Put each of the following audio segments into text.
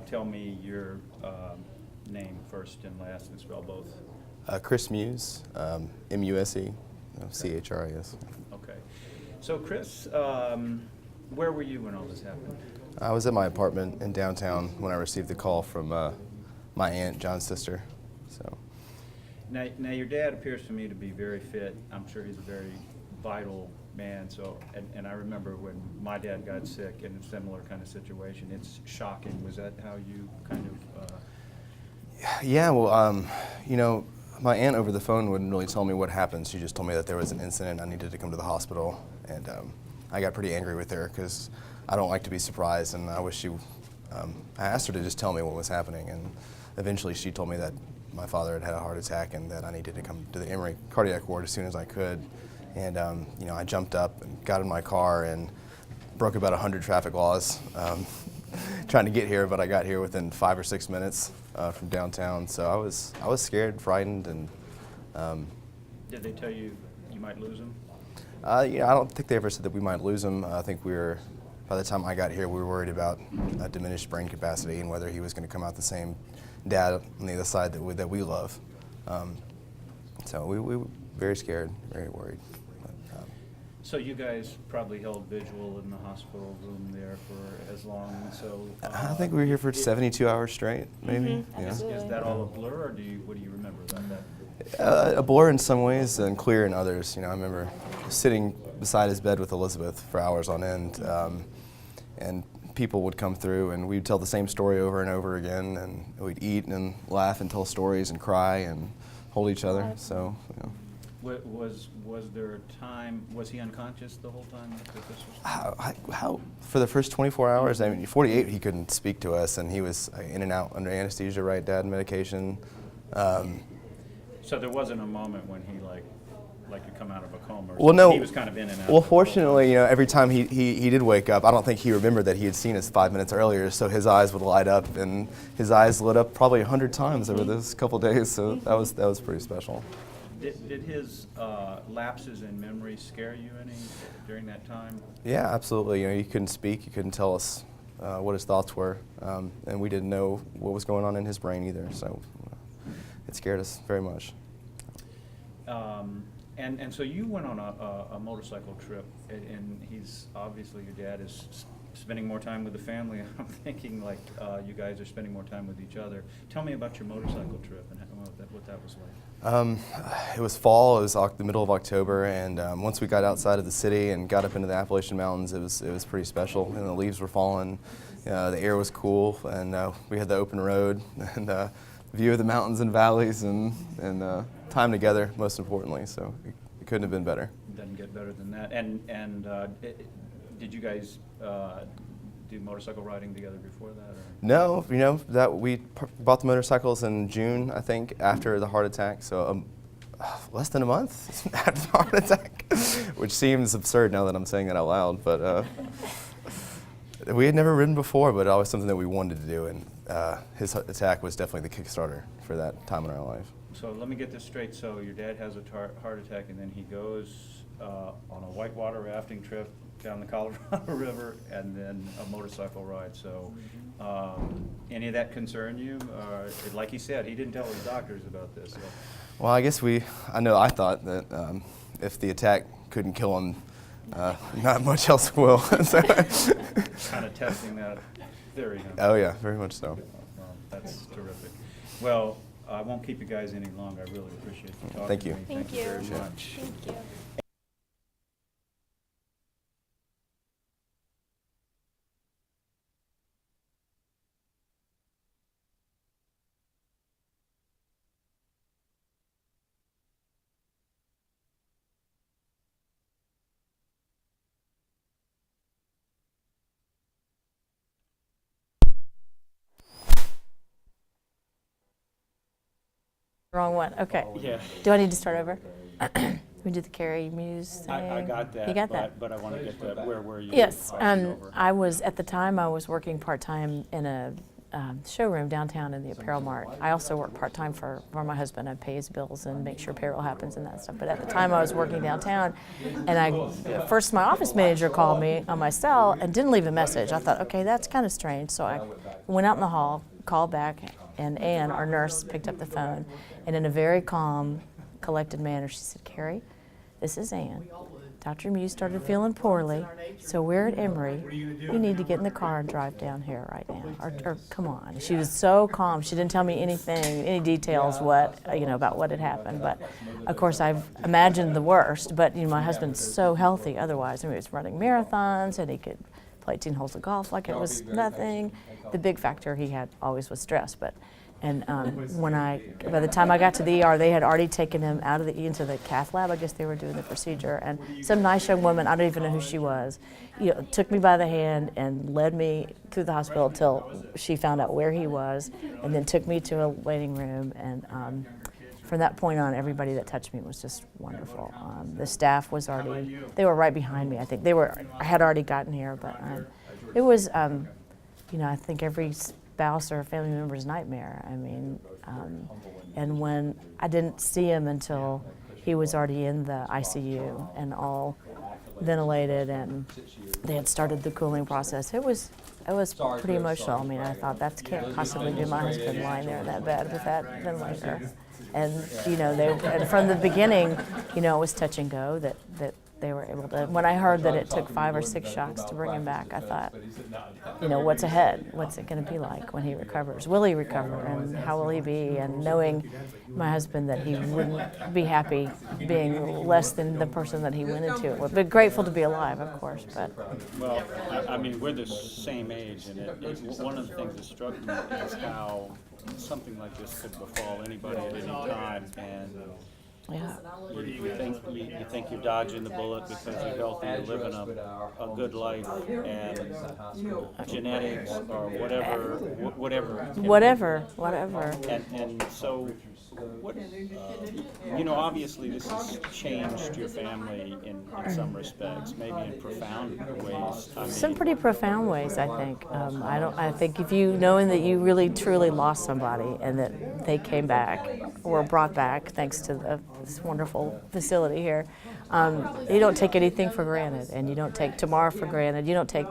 tell me your name first and last and spell both. Chris Muse, M-U-S-E, C-H-R-I-S. Okay. So Chris, where were you when all this happened? I was at my apartment in downtown when I received the call from my aunt, John's sister. So. Now your dad appears to me to be very fit. I'm sure he's a very vital man. So, and I remember when my dad got sick in a similar kind of situation. It's shocking. Was that how you kind of? Yeah. Well, you know, my aunt over the phone wouldn't really tell me what happened. She just told me that there was an incident. I needed to come to the hospital, and I got pretty angry with her because I don't like to be surprised, and I wish she. I asked her to just tell me what was happening, and eventually she told me that my father had had a heart attack and that I needed to come to the Emory cardiac ward as soon as I could. And you know, I jumped up and got in my car and broke about 100 traffic laws trying to get here, but I got here within 5 or 6 minutes from downtown. So I was scared, frightened, and. Did they tell you you might lose him? Yeah, I don't think they ever said that we might lose him. I think by the time I got here, we were worried about diminished brain capacity and whether he was going to come out the same dad on the other side that we love. So we were very scared, very worried. So you guys probably held vigil in the hospital room there for as long. So I think we were here for 72 hours straight, maybe. Mm-hmm. Yeah. Is that all a blur, or what do you remember about that? A blur in some ways and clear in others. You know, I remember sitting beside his bed with Elizabeth for hours on end, and people would come through and we'd tell the same story over and over again, and we'd eat and laugh and tell stories and cry and hold each other. So. You know. Was there a time, was he unconscious the whole time that this was? How for the first 24 hours? I mean, 48 he couldn't speak to us, and he was in and out under anesthesia, right, Dad, medication. So there wasn't a moment when he like to come out of a coma or well, no. He was kind of in and out. Well, fortunately, you know, every time he did wake up, I don't think he remembered that he had seen us 5 minutes earlier, so his eyes would light up, and his eyes lit up probably 100 times over those couple days, so that was pretty special. Did his lapses in memory scare you any during that time? Yeah, absolutely. You know, he couldn't speak. He couldn't tell us what his thoughts were, and we didn't know what was going on in his brain either. So it scared us very much. And so you went on a motorcycle trip, and he's obviously your dad is spending more time with the family. I'm thinking like you guys are spending more time with each other. Tell me about your motorcycle trip and what that was like. It was fall. It was the middle of October, and once we got outside of the city and got up into the Appalachian Mountains, it was pretty special. And the leaves were falling, the air was cool, and we had the open road and view of the mountains and valleys, and time together, most importantly. So it couldn't have been better. Doesn't get better than that. And did you guys do motorcycle riding together before that? Or? No, you know, that we bought the motorcycles in June, I think, after the heart attack. So less than a month after the heart attack, which seems absurd now that I'm saying that out loud. But we had never ridden before, but always something that we wanted to do. And his attack was definitely the Kickstarter for that time in our life. So let me get this straight. So your dad has a heart attack, and then he goes on a whitewater rafting trip down the Colorado River, and then a motorcycle ride. So any of that concern you? Like he said, he didn't tell his doctors about this. So. Well, I guess I thought that if the attack couldn't kill him, not much else will. So kind of testing that theory. Huh? Oh yeah, very much so. Well, that's terrific. Well, I won't keep you guys any longer. I really appreciate you talking Thank to you. me. Thank you you. very much. Thank you. Wrong one. Okay. Yeah. Do I need to start over? We did the Carrie Muse thing. I got that. You got that? But I want to get to where were you? Yes. crossing over? I was, at the time, I was working part-time in a showroom downtown in the apparel mart. I also work part-time for my husband. I pay his bills and make sure payroll happens and that stuff. But at the time I was working downtown, and first my office manager called me on my cell and didn't leave a message. I thought, okay, that's kind of strange. So I went out in the hall, called back, and Ann, our nurse, picked up the phone. And in a very calm, collected manner, she said, "Carrie, this is Ann. Dr. Muse started feeling poorly, so we're at Emory. You need to get in the car and drive down here right now. Or come on." She was so calm. She didn't tell me anything, any details about what had happened. But of course, I've imagined the worst. But my husband's so healthy otherwise. I mean, he was running marathons, and he could play 18 holes of golf like it was nothing. The big factor he had always was stress. By the time I got to the ER, they had already taken him out of into the cath lab. I guess they were doing the procedure, and some nice young woman, I don't even know who she was, took me by the hand and led me through the hospital till she found out where he was, and then took me to a waiting room. And from that point on, everybody that touched me was just wonderful. The staff was they were right behind me. I think I had already gotten here, but it was, I think every spouse or family member's nightmare. I mean, and when I didn't see him until he was already in the ICU and all ventilated, and they had started the cooling process. It was pretty emotional. I mean, I thought that can't possibly be my husband lying there in that bed with that ventilator. And and from the beginning, it was touch and go that they were able to. When I heard that it took 5 or 6 shots to bring him back, I thought, what's ahead? What's it going to be like when he recovers? Will he recover? And how will he be? And knowing my husband that he wouldn't be happy being less than the person that he went into it with. But grateful to be alive, of course. But Well, I mean, we're the same age, and one of the things that struck me is how something like this could befall anybody at any time. And yeah. You think you're dodging the bullet because you're healthy, you're living a good life, and genetics or whatever. And so, obviously this has changed your family in some respects, maybe in profound ways. Some pretty profound ways, I think. I think if knowing that you really truly lost somebody and that they came back or brought back thanks to this wonderful facility here, you don't take anything for granted, and you don't take tomorrow for granted. You don't take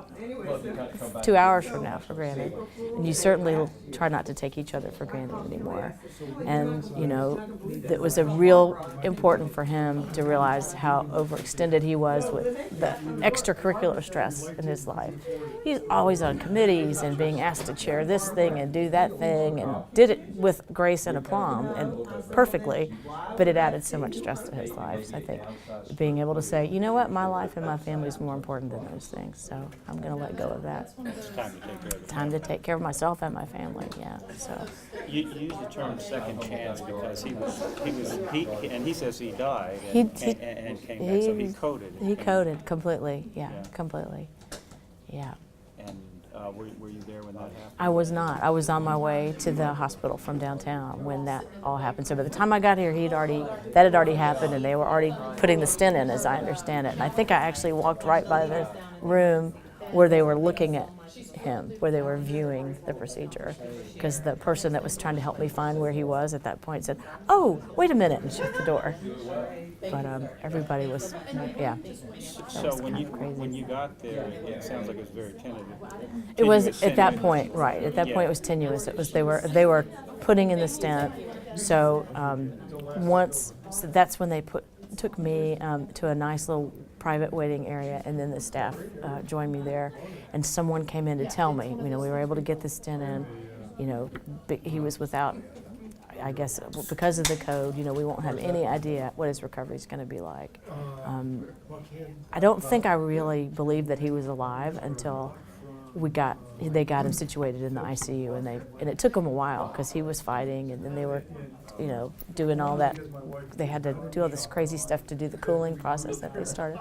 2 hours from now for granted, and you certainly try not to take each other for granted anymore. And it was a real important for him to realize how overextended he was with the extracurricular stress in his life. He's always on committees and being asked to chair this thing and do that thing, and did it with grace and aplomb and perfectly, but it added so much stress to his life. So I think being able to say, you know what, my life and my family is more important than those things, so I'm going to let go of that. It's time to take care of it. Time to take care of myself and my family, yeah. So you use the term second chance because he says he died and came back, so he coded. He coded completely, completely, yeah. And were you there when that happened? I was not. I was on my way to the hospital from downtown when that all happened. So by the time I got here, that had already happened, and they were already putting the stent in, as I understand it. And I think I actually walked right by the room where they were looking at him, where they were viewing the procedure, because the person that was trying to help me find where he was at that point said, "Oh, wait a minute," and shut the door. But everybody was, yeah. So when you got there, it sounds like it was very tentative. It was at that point, right? At that point, it was tenuous. It was they were putting in the stent. So so that's when they took me to a nice little private waiting area, and then the staff joined me there, and someone came in to tell me, we were able to get the stent in. He was without, I guess, because of the code, we won't have any idea what his recovery is going to be like. I don't think I really believed that he was alive until they got him situated in the ICU, and it took him a while because he was fighting, and then they were, doing all that. They had to do all this crazy stuff to do the cooling process that they started,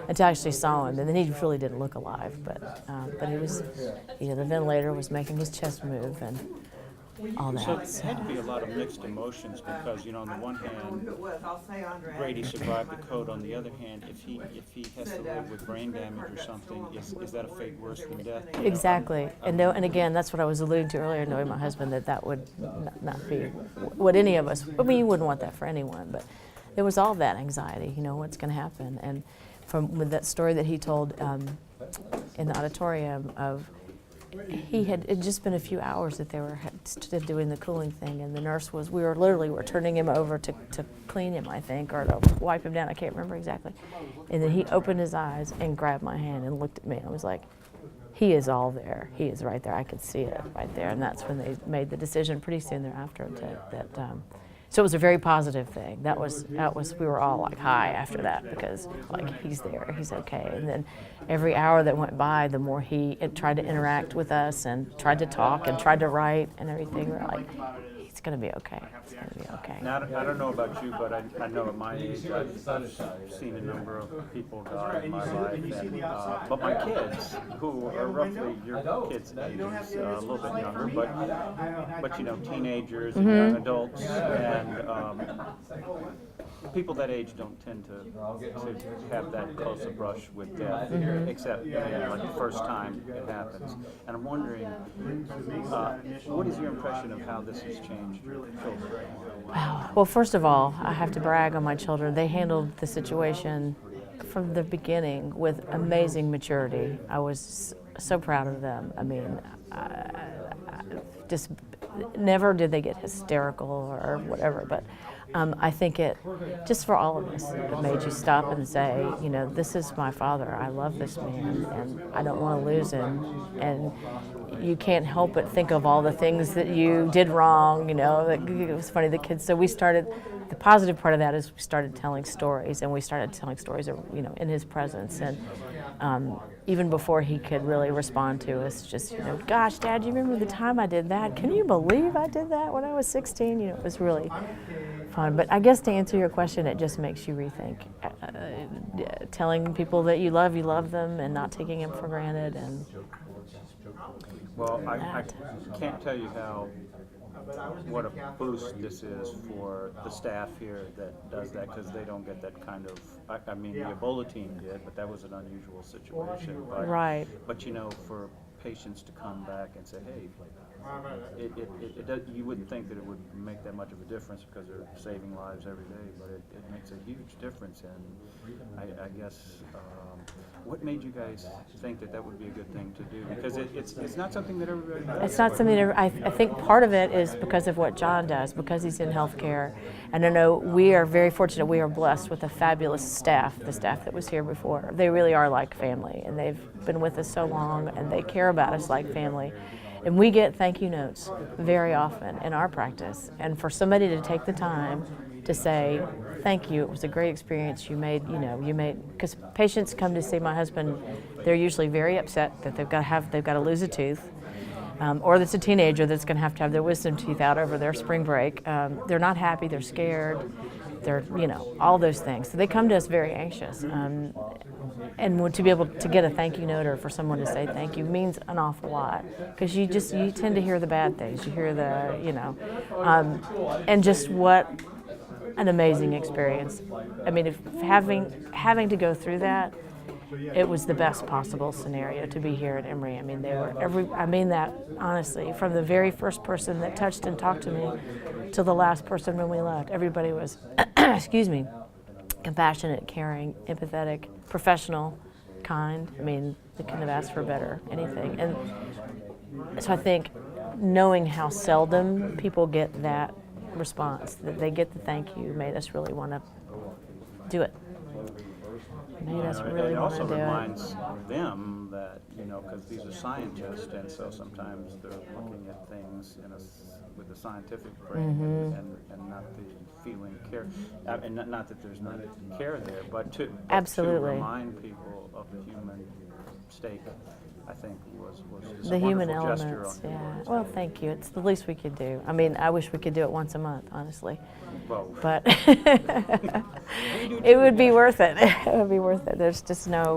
until I actually saw him, and then he really didn't look alive, but he was, the ventilator was making his chest move, and all So that. there had to be a lot of mixed emotions because, on the one hand, Brady survived the code. On the other hand, if he has to live with brain damage or something, is that a fate worse than death? Exactly, and again, that's what I was alluding to earlier, knowing my husband, that would not be what any of us. I mean, you wouldn't want that for anyone, but there was all that anxiety. What's going to happen, and with that story that he told in the auditorium of. It had just been a few hours that they were still doing the cooling thing, and the nurse we were turning him over to clean him, I think, or to wipe him down. I can't remember exactly. And then he opened his eyes and grabbed my hand and looked at me. I was like, he is all there. He is right there. I could see it right there. And that's when they made the decision pretty soon thereafter so it was a very positive thing. That was we were all like high after that because like he's there, he's okay. And then every hour that went by, the more he tried to interact with us and tried to talk and tried to write and everything, we're like, he's gonna be okay. He's gonna be okay. Now, I don't know about you, but I know at my age I've seen a number of people die in my life, and, but my kids, who are roughly your kids' ages, a little bit younger, but teenagers and young adults, and people that age don't tend to have that close a brush with death, except like the first time it happens. And I'm wondering, what is your impression of how this has changed your children? Well, first of all, I have to brag on my children. They handled the situation from the beginning with amazing maturity. I was so proud of them. I mean, just never did they get hysterical or whatever, but I think it, just for all of us, it made you stop and say, this is my father. I love this man, and I don't want to lose him. And you can't help but think of all the things that you did wrong. It was funny, the kids. So we started. The positive part of that is we started telling stories, and we started telling stories, in his presence, and even before he could really respond to us, just gosh, Dad, you remember the time I did that? Can you believe I did that when I was 16? It was really fun. But I guess to answer your question, it just makes you rethink telling people that you love them, and not taking them for granted. And well, I can't tell you what a boost this is for the staff here that does that, because they don't get that kind of, I mean, the Ebola team did, but that was an unusual situation. But, right. But for patients to come back and say, hey, you wouldn't think that it would make that much of a difference because they're saving lives every day, but it makes a huge difference. And I guess, what made you guys think that would be a good thing to do? Because it's not something that everybody does. It's not something that I think part of it is because of what John does, because he's in healthcare. And I know we are very fortunate. We are blessed with a fabulous staff, the staff that was here before. They really are like family, and they've been with us so long, and they care about us like family. And we get thank you notes very often in our practice. And for somebody to take the time to say, thank you, it was a great experience, you made, because patients come to see my husband, they're usually very upset that they've got to lose a tooth, or that's a teenager that's going to have their wisdom teeth out over their spring break. They're not happy, they're scared, they're, all those things. So they come to us very anxious. And to be able to get a thank you note, or for someone to say thank you, means an awful lot, because you tend to hear the bad things. You hear and just what an amazing experience. I mean, if having to go through that, it was the best possible scenario to be here at Emory. I mean, I mean that honestly, from the very first person that touched and talked to me to the last person when we left, everybody was, excuse me, compassionate, caring, empathetic, professional, kind. I mean, they couldn't have asked for better anything. And so I think knowing how seldom people get that response, that they get the thank you, made us really want to do it. Made us really want to do it. It also reminds them that, because these are scientists, and so sometimes they're looking at things with a scientific brain, and not the feeling care, and not that there's not care there, but to remind people of the human stake, I think was just the a human wonderful gesture elements. on your Yeah. part. Well, thank you. It's the least we could do. I mean, I wish we could do it once a month, honestly. Well, But it would be worth it. It would be worth it. There's just no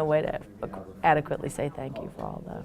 way to adequately say thank you for all the